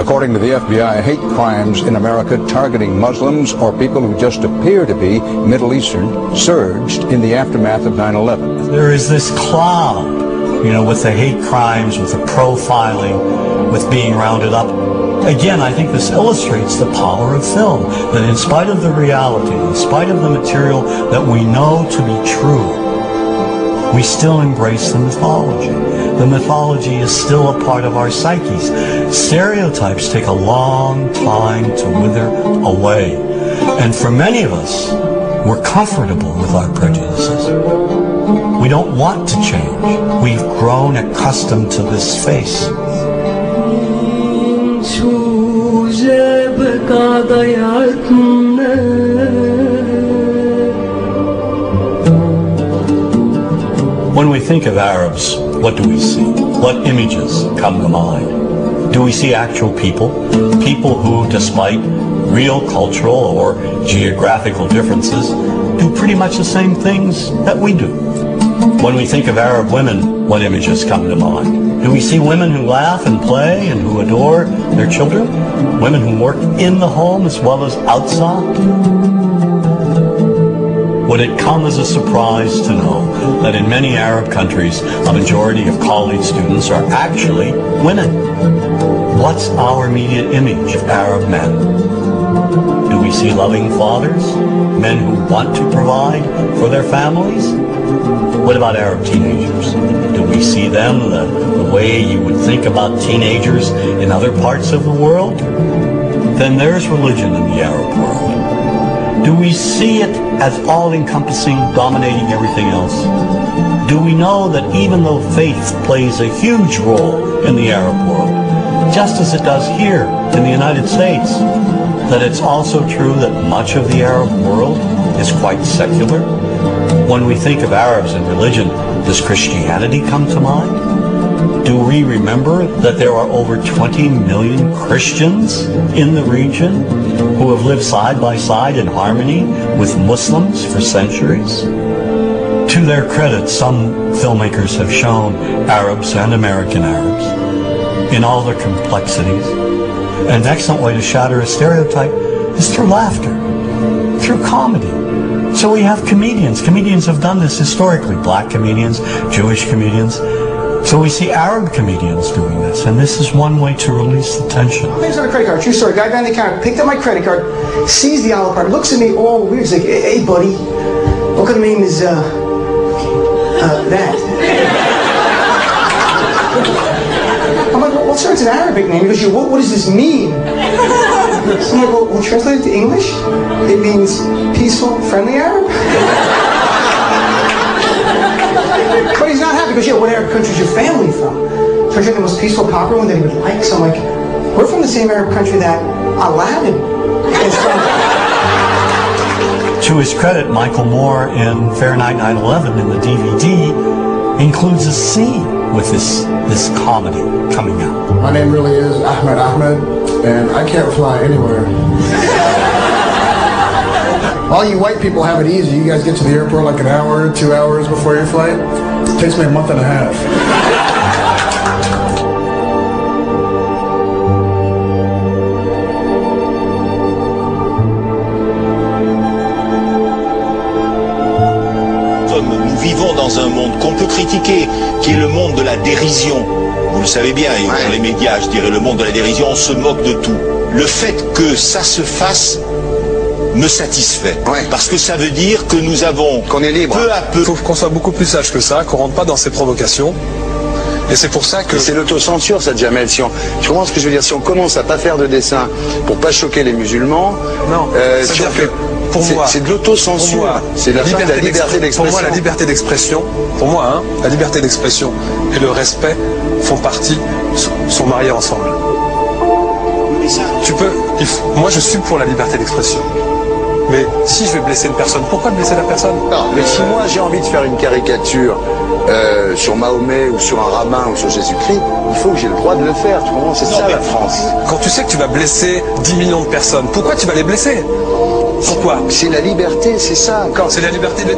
According to the FBI, hate crimes in America targeting Muslims or people who just appear to be Middle Eastern surged in the aftermath of 9/11. There is this cloud, with the hate crimes, with the profiling, with being rounded up. Again, I think this illustrates the power of film, that in spite of the reality, in spite of the material that we know to be true, we still embrace the mythology. The mythology is still a part of our psyches. Stereotypes take a long time to wither away. And for many of us, we're comfortable with our prejudices. We don't want to change. We've grown accustomed to this face. When we think of Arabs, what do we see? What images come to mind? Do we see actual people? People who, despite real cultural or geographical differences, do pretty much the same things that we do. When we think of Arab women, what images come to mind? Do we see women who laugh and play and who adore their children? Women who work in the home as well as outside? Would it come as a surprise to know that in many Arab countries, a majority of college students are actually women? What's our immediate image of Arab men? Do we see loving fathers? Men who want to provide for their families? What about Arab teenagers? Do we see them the way you would think about teenagers in other parts of the world? Then there's religion in the Arab world. Do we see it as all-encompassing, dominating everything else? Do we know that even though faith plays a huge role in the Arab world, just as it does here in the United States, that it's also true that much of the Arab world is quite secular? When we think of Arabs and religion, does Christianity come to mind? Do we remember that there are over 20 million Christians in the region who have lived side by side in harmony with Muslims for centuries? To their credit, some filmmakers have shown Arabs and American Arabs in all their complexities. An excellent way to shatter a stereotype is through laughter, through comedy. So we have comedians. Comedians have done this historically. Black comedians, Jewish comedians. So we see Arab comedians doing this, and this is one way to release the tension. My name's on a credit card, true story. Guy behind the counter picked up my credit card, sees the Olive card, looks at me all weird. He's like, hey buddy, what kind of name is, that? I'm like, well sir, it's an Arabic name. He goes, what does this mean? So I'm like, well, translate it to English? It means peaceful, friendly Arab? But he's not happy because, what Arab country is your family from? So I tried the most peaceful, popular one that he would like. So I'm like, we're from the same Arab country that Aladdin is from. To his credit, Michael Moore in Fahrenheit 9/11 in the DVD includes a scene with this comedy coming out. My name really is Ahmed, and I can't fly anywhere. All you white people have it easy. You guys get to the airport like an hour, 2 hours before your flight. It takes me a month and a half. Nous vivons dans un monde qu'on peut critiquer, qui est le monde de la dérision. Vous le savez bien, et dans les médias, je dirais le monde de la dérision, on se moque de tout. Le fait que ça se fasse me satisfait. Parce que ça veut dire que nous avons, qu'on est libre, peu à peu... Il faut qu'on soit beaucoup plus sage que ça, qu'on rentre pas dans ces provocations. Et c'est pour ça que... C'est l'autocensure, ça, Jamel. Tu comprends ce que je veux dire? Si on commence à pas faire de dessin pour pas choquer les musulmans... Non, c'est-à-dire que pour moi... C'est de l'autocensure. C'est la fin de la liberté d'expression. Pour moi, la liberté d'expression, la liberté d'expression et le respect font partie, sont mariés ensemble. Moi, je suis pour la liberté d'expression. Mais si je vais blesser une personne, pourquoi blesser la personne? Non, mais si moi j'ai envie de faire une caricature sur Mahomet ou sur un rabbin ou sur Jésus-Christ, il faut que j'ai le droit de le faire. Tu comprends? C'est ça la France. Quand tu sais que tu vas blesser 10 millions de personnes, pourquoi tu vas les blesser? Pourquoi? C'est la liberté, c'est ça. C'est la liberté de...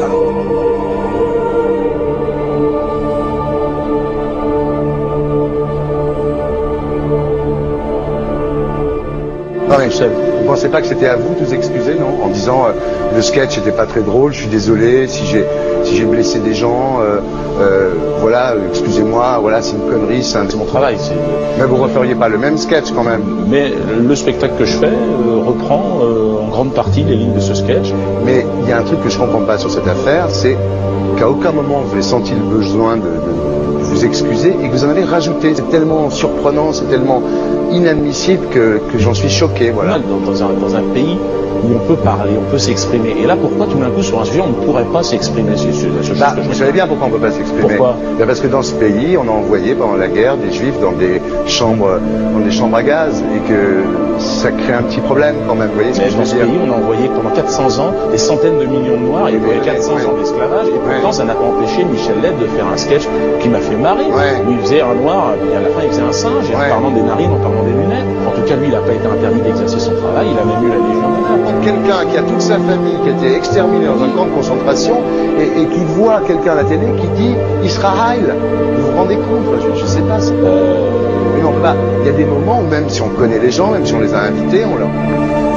Non, mais tout seul. vous pensez pas que c'était à vous de vous excuser, non? En disant le sketch était pas très drôle, je suis désolé si j'ai blessé des gens, voilà, excusez-moi, voilà, c'est une connerie, c'est C'est mon travail. Mais vous referiez pas le même sketch quand même. Mais le spectacle que je fais reprend en grande partie les lignes de ce sketch. Mais il y a un truc que je comprends pas sur cette affaire, c'est qu'à aucun moment vous avez senti le besoin de vous excuser et que vous en avez rajouté. C'est tellement surprenant, c'est tellement inadmissible que j'en suis choqué, voilà. Dans un pays où on peut parler, on peut s'exprimer. Et là, pourquoi tout d'un coup, sur un sujet, on ne pourrait pas s'exprimer Vous savez bien pourquoi on ne peut pas s'exprimer. Pourquoi? Parce que dans ce pays, on a envoyé pendant la guerre des juifs dans des chambres à gaz et que ça crée un petit problème quand même. Vous voyez ce que je veux dans ce dire? pays, on a envoyé pendant 400 ans des centaines de millions de Noirs, il y a eu 400 ans d'esclavage, et pourtant ça n'a pas empêché Michel Leb de faire un sketch qui m'a fait marrer, où il faisait un noir, et à la fin il faisait un singe, et en parlant des narines, en parlant des lunettes. En tout cas, lui, il n'a pas été interdit d'exercer son travail, il a même eu la Légion d'honneur. Quelqu'un qui a toute sa famille qui a été exterminée dans un camp de concentration et qui voit quelqu'un à la télé qui dit Israël. Vous vous rendez compte? Je sais pas. Mais on peut pas. Il y a des moments où même si on connaît les gens, même si on les a invités, on leur...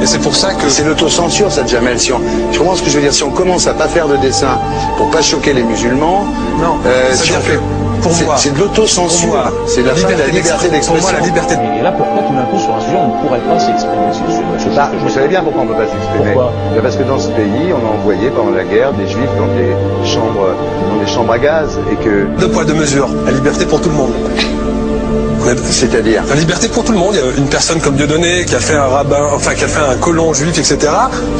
Et c'est pour ça que... C'est l'autocensure, ça, Jamel. Je comprends ce que je veux dire. Si on commence à pas faire de dessin pour pas choquer les musulmans, non, si on fait... Pour moi, c'est de l'autocensure. C'est la liberté d'expression. Pour moi, la liberté. Et là, pourquoi tout d'un coup, sur un sujet, on ne pourrait pas s'exprimer sur vous savez bien pourquoi on ne peut pas s'exprimer. Pourquoi? Parce que dans ce pays, on a envoyé pendant la guerre des juifs dans des chambres à gaz et que... Deux poids, deux mesures. La liberté pour tout le monde. C'est-à-dire la liberté pour tout le monde. Il y a une personne comme Dieudonné qui a fait un rabbin, enfin qui a fait un colon juif, etc.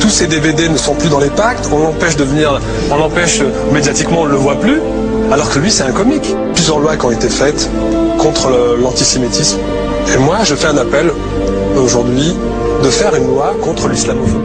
Tous ces DVD ne sont plus dans les pactes. On l'empêche médiatiquement, on ne le voit plus. Alors que lui, c'est un comique. Plusieurs lois qui ont été faites contre l'antisémitisme. Et moi, je fais un appel aujourd'hui de faire une loi contre l'islamophobie.